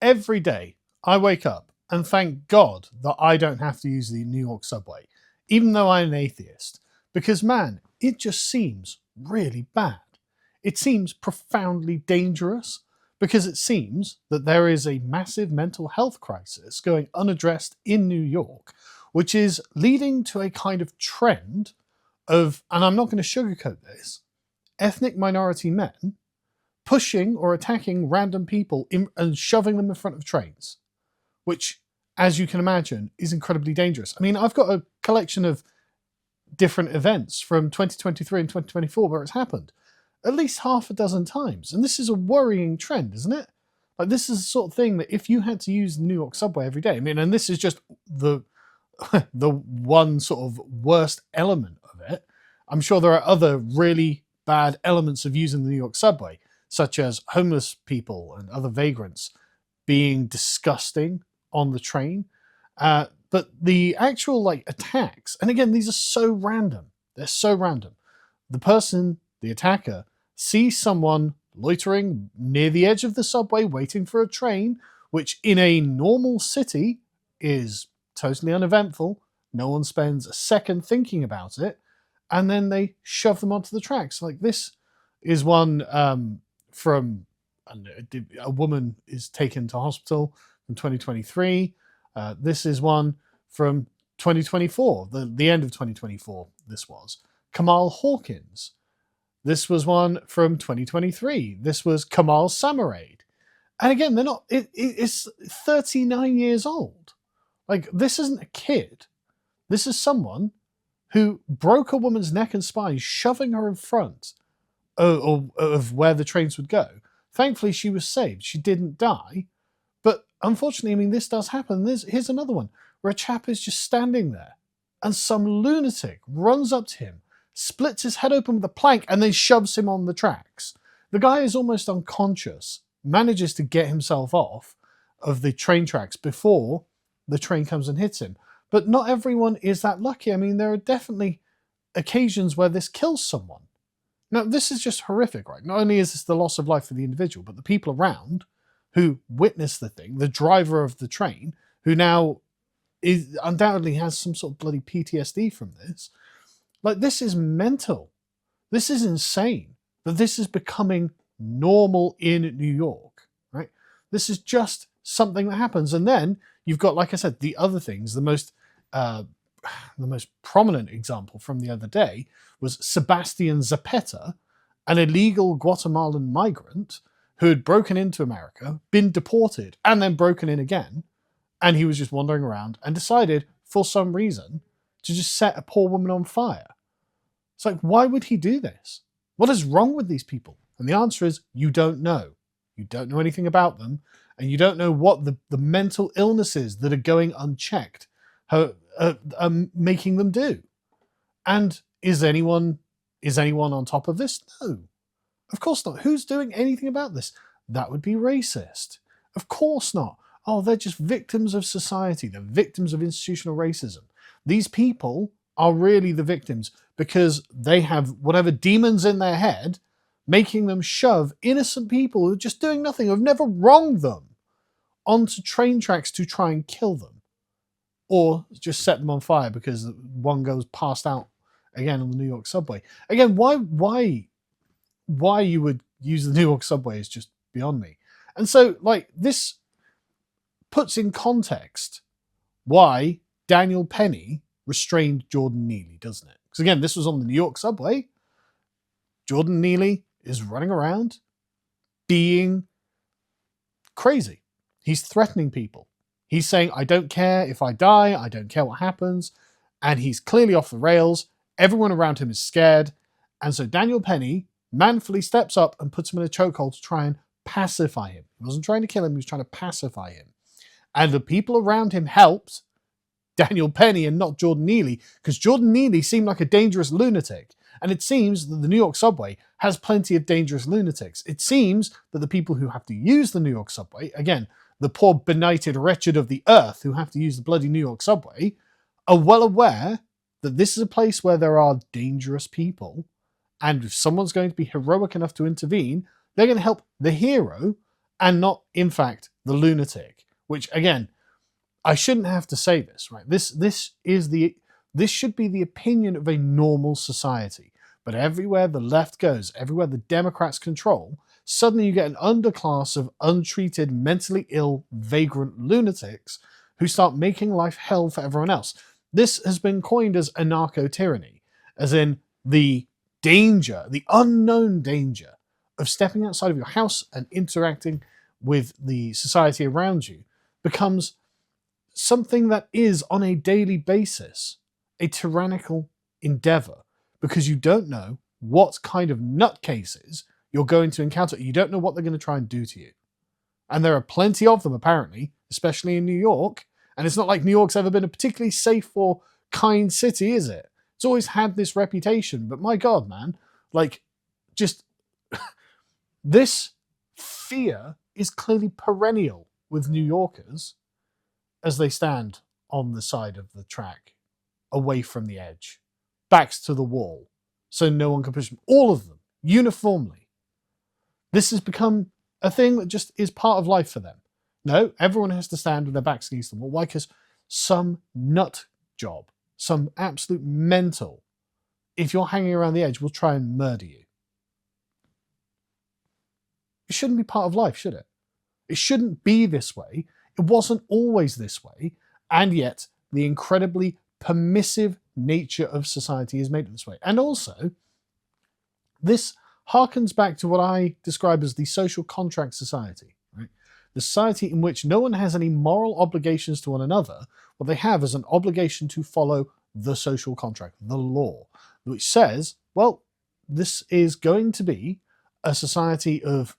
Every day I wake up and thank God that I don't have to use the New York subway, even though I'm an atheist. Because, man, it just seems really bad. It seems profoundly dangerous because it seems that there is a massive mental health crisis going unaddressed in New York, which is leading to a kind of trend of, and I'm not going to sugarcoat this, ethnic minority men pushing or attacking random people and shoving them in front of trains, which, as you can imagine, is incredibly dangerous. I mean, I've got a collection of different events from 2023 and 2024 where it's happened at least half a dozen times. And this is a worrying trend, isn't it? Like, this is the sort of thing that if you had to use the New York subway every day, I mean, and this is just the the one sort of worst element of it. I'm sure there are other really bad elements of using the New York subway, such as homeless people and other vagrants being disgusting on the train. But the actual attacks, and again, these are so random. They're so random. The attacker, sees someone loitering near the edge of the subway waiting for a train, which in a normal city is totally uneventful. No one spends a second thinking about it. And then they shove them onto the tracks. Like, this is one from a woman is taken to hospital from 2023. This is one from 2024, the end of 2024. This was Kamal Hawkins. This was one from 2023. This was Kamal Samarade. And again, they're not. It's 39 years old. Like, this isn't a kid. This is someone who broke a woman's neck and spine, shoving her in front of where the trains would go. Thankfully, she was saved. She didn't die. But unfortunately, I mean, this does happen. Here's another one where a chap is just standing there and some lunatic runs up to him, splits his head open with a plank, and then shoves him on the tracks. The guy is almost unconscious, manages to get himself off of the train tracks before the train comes and hits him. But not everyone is that lucky. I mean, there are definitely occasions where this kills someone. Now, this is just horrific, right? Not only is this the loss of life for the individual, but the people around who witnessed the thing, the driver of the train, who now undoubtedly has some sort of bloody PTSD from this. Like, this is mental. This is insane. But this is becoming normal in New York, right? This is just something that happens. And then you've got, like I said, the other things. The most prominent example from the other day was Sebastian Zapeta, an illegal Guatemalan migrant who had broken into America, been deported, and then broken in again. And he was just wandering around and decided, for some reason, to just set a poor woman on fire. It's like, why would he do this? What is wrong with these people? And the answer is, you don't know. You don't know anything about them, and you don't know what the mental illnesses that are going unchecked are making them do. And is anyone on top of this? No. Of course not. Who's doing anything about this? That would be racist. Of course not. Oh, they're just victims of society. They're victims of institutional racism. These people are really the victims because they have whatever demons in their head making them shove innocent people who are just doing nothing, who have never wronged them, onto train tracks to try and kill them. Or just set them on fire because one goes passed out again on the New York subway. Again, why you would use the New York subway is just beyond me. And so, like, this puts in context why Daniel Penny restrained Jordan Neely, doesn't it? Because again, this was on the New York subway. Jordan Neely is running around being crazy. He's threatening people. He's saying, I don't care if I die, I don't care what happens. And he's clearly off the rails. Everyone around him is scared. And so Daniel Penny manfully steps up and puts him in a chokehold to try and pacify him. He wasn't trying to kill him, he was trying to pacify him. And the people around him helped Daniel Penny and not Jordan Neely, because Jordan Neely seemed like a dangerous lunatic. And it seems that the New York subway has plenty of dangerous lunatics. It seems that the people who have to use the New York subway, again, the poor benighted wretched of the earth who have to use the bloody New York subway, are well aware that this is a place where there are dangerous people. And if someone's going to be heroic enough to intervene, they're going to help the hero and not, in fact, the lunatic, which again, I shouldn't have to say this, right? This should be the opinion of a normal society. But everywhere the left goes, everywhere the Democrats control, suddenly you get an underclass of untreated, mentally ill, vagrant lunatics who start making life hell for everyone else. This has been coined as anarcho-tyranny, as in the danger, the unknown danger of stepping outside of your house and interacting with the society around you becomes something that is, on a daily basis, a tyrannical endeavor, because you don't know what kind of nutcases you're going to encounter. You don't know what they're going to try and do to you. And there are plenty of them, apparently, especially in New York. And it's not like New York's ever been a particularly safe or kind city, is it? It's always had this reputation. But my God, man, like, just this fear is clearly perennial with New Yorkers as they stand on the side of the track, away from the edge, backs to the wall, so no one can push them. All of them, uniformly. This has become a thing that just is part of life for them. No, everyone has to stand with their backs against the wall. Why? Because some nut job, some absolute mental, if you're hanging around the edge, will try and murder you. It shouldn't be part of life, should it? It shouldn't be this way. It wasn't always this way, and yet the incredibly permissive nature of society is made it this way. And also, this harkens back to what I describe as the social contract society, right? The society in which no one has any moral obligations to one another. What they have is an obligation to follow the social contract, the law, which says, well, this is going to be a society of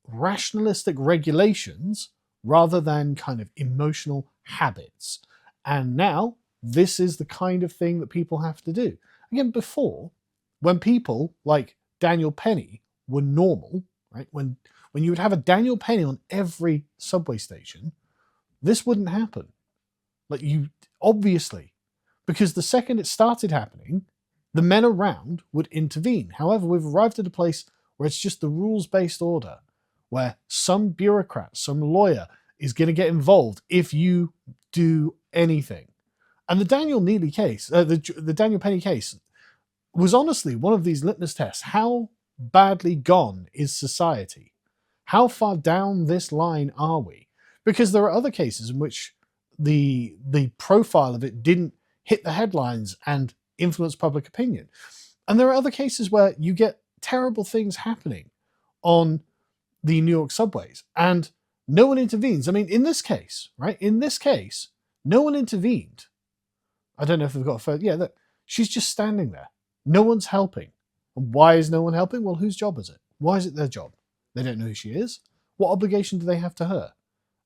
rationalistic regulations rather than kind of emotional habits. And now, this is the kind of thing that people have to do. Again, before, when people like Daniel Penny were normal, right? When you would have a Daniel Penny on every subway station, this wouldn't happen. Like, you, obviously, because the second it started happening, the men around would intervene. However, we've arrived at a place where it's just the rules-based order, where some bureaucrat, some lawyer is going to get involved if you do anything. And the Daniel Neely case, the Daniel Penny case, was honestly one of these litmus tests. How badly gone is society? How far down this line are we? Because there are other cases in which the profile of it didn't hit the headlines and influence public opinion. And there are other cases where you get terrible things happening on the New York subways and no one intervenes. I mean, in this case, right? In this case, no one intervened. I don't know if they've got a photo. Yeah, look, she's just standing there. No one's helping. And why is no one helping? Well, whose job is it? Why is it their job? They don't know who she is. What obligation do they have to her?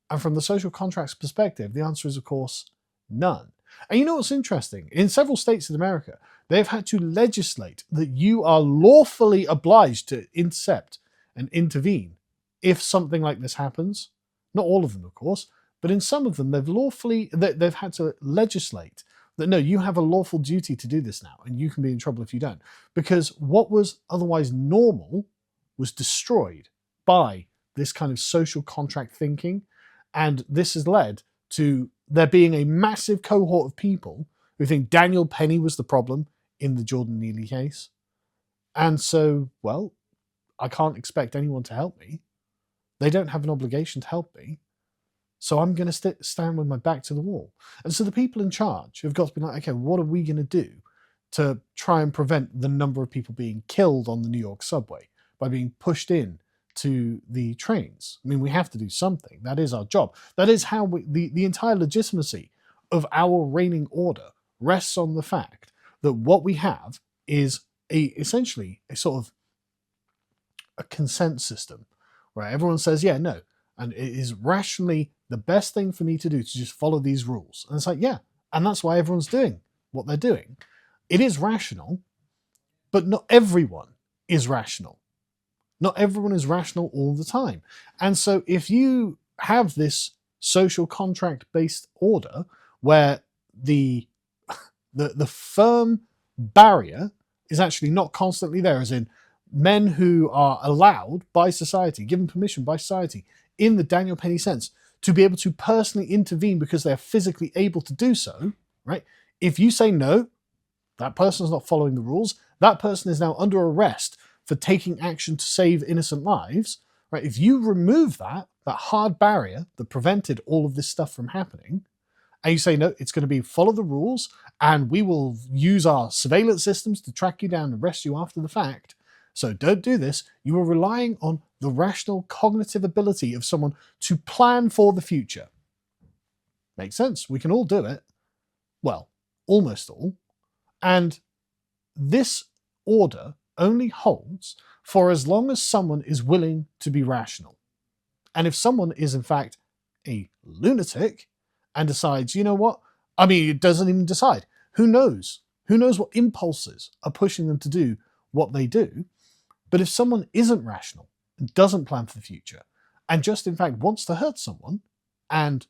And from the social contract's perspective, the answer is, of course, none. And you know what's interesting? In several states in America, they've had to legislate that you are lawfully obliged to intercept and intervene if something like this happens. Not all of them, of course, but in some of them, they've had to legislate that no, you have a lawful duty to do this now, and you can be in trouble if you don't. Because what was otherwise normal was destroyed by this kind of social contract thinking, and this has led to there being a massive cohort of people who think Daniel Penny was the problem in the Jordan Neely case. And so, well, I can't expect anyone to help me. They don't have an obligation to help me. So I'm going to stand with my back to the wall. And so the people in charge have got to be like, okay, what are we going to do to try and prevent the number of people being killed on the New York subway by being pushed in to the trains? I mean, we have to do something. That is our job. That is how the entire legitimacy of our reigning order rests on the fact that what we have is essentially a sort of a consent system where everyone says, yeah, no, and it is rationally the best thing for me to do to just follow these rules. And it's like, yeah, and that's why everyone's doing what they're doing. It is rational, but not everyone is rational. Not everyone is rational all the time. And so if you have this social contract-based order where the firm barrier is actually not constantly there, as in men who are allowed by society, given permission by society, in the Daniel Penny sense, to be able to personally intervene because they're physically able to do so, right? If you say no, that person's not following the rules, that person is now under arrest for taking action to save innocent lives, right? If you remove that hard barrier that prevented all of this stuff from happening, and you say, no, it's going to be follow the rules, and we will use our surveillance systems to track you down and arrest you after the fact, so don't do this, you are relying on the rational cognitive ability of someone to plan for the future. Makes sense. We can all do it. Well, almost all. And this order only holds for as long as someone is willing to be rational. And if someone is in fact a lunatic and decides, you know what? I mean, it doesn't even decide. Who knows? Who knows what impulses are pushing them to do what they do? But if someone isn't rational and doesn't plan for the future and just in fact wants to hurt someone and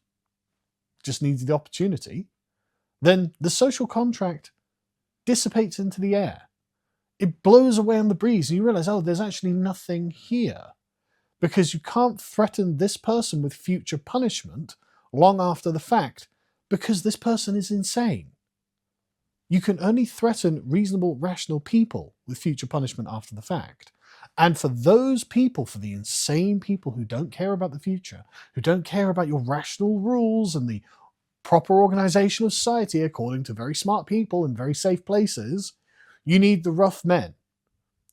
just needs the opportunity, then the social contract dissipates into the air. It blows away on the breeze and you realize, oh, there's actually nothing here, because you can't threaten this person with future punishment long after the fact because this person is insane. You can only threaten reasonable, rational people with future punishment after the fact. And for those people, for the insane people who don't care about the future, who don't care about your rational rules and the proper organization of society according to very smart people in very safe places, you need the rough men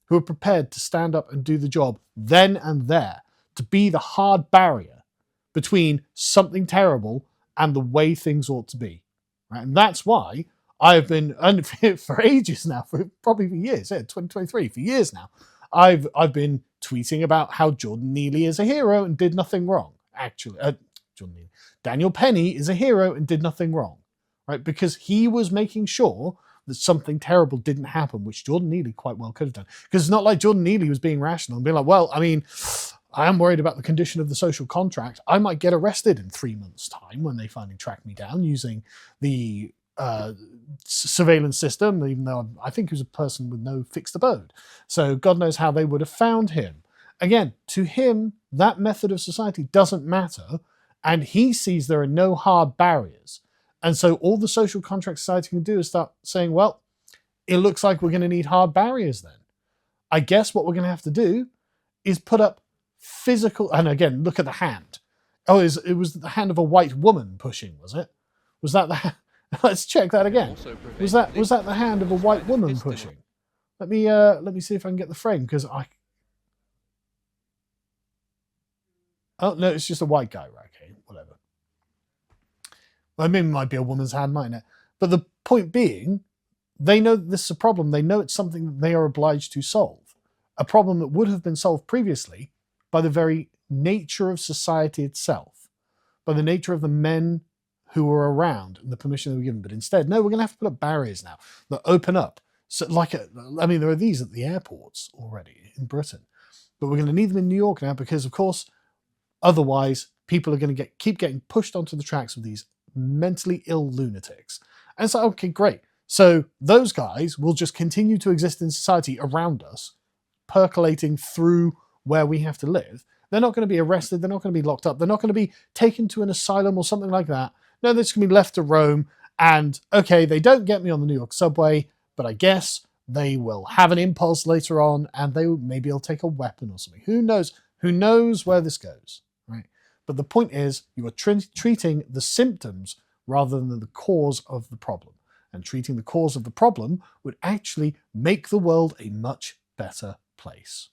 who are prepared to stand up and do the job then and there, to be the hard barrier between something terrible and the way things ought to be. Right? And that's why I've been, and for ages now, probably for years, 2023, for years now, I've been tweeting about how Jordan Neely is a hero and did nothing wrong. Actually, Daniel Penny is a hero and did nothing wrong, right? Because he was making sure that something terrible didn't happen, which Jordan Neely quite well could have done. Because it's not like Jordan Neely was being rational and being like, well, I mean, I am worried about the condition of the social contract. I might get arrested in 3 months' time when they finally track me down using the surveillance system, even though I think he was a person with no fixed abode. So God knows how they would have found him. Again, to him, that method of society doesn't matter, and he sees there are no hard barriers. And so all the social contract society can do is start saying, well, it looks like we're going to need hard barriers then. I guess what we're going to have to do is put up physical, and again, look at the hand. Oh, it was the hand of a white woman pushing, was it? Was that the Let's check that again. Was that the hand of a white woman pushing? Let me see if I can get the frame, because oh no, it's just a white guy, right? Okay, whatever. Well, I mean, it might be a woman's hand, mightn't it? But the point being, they know this is a problem. They know it's something that they are obliged to solve. A problem that would have been solved previously by the very nature of society itself, by the nature of the men who were around and the permission they were given. But instead, no, we're going to have to put up barriers now that open up. So, I mean, there are these at the airports already in Britain, but we're going to need them in New York now because, of course, otherwise people are going to keep getting pushed onto the tracks with these mentally ill lunatics. And it's like, okay, great. So those guys will just continue to exist in society around us, percolating through where we have to live. They're not going to be arrested. They're not going to be locked up. They're not going to be taken to an asylum or something like that. No, they're just going to be left to roam. And okay, they don't get me on the New York subway, but I guess they will have an impulse later on, and maybe they'll take a weapon or something. Who knows? Who knows where this goes, right? But the point is, you are treating the symptoms rather than the cause of the problem. And treating the cause of the problem would actually make the world a much better place.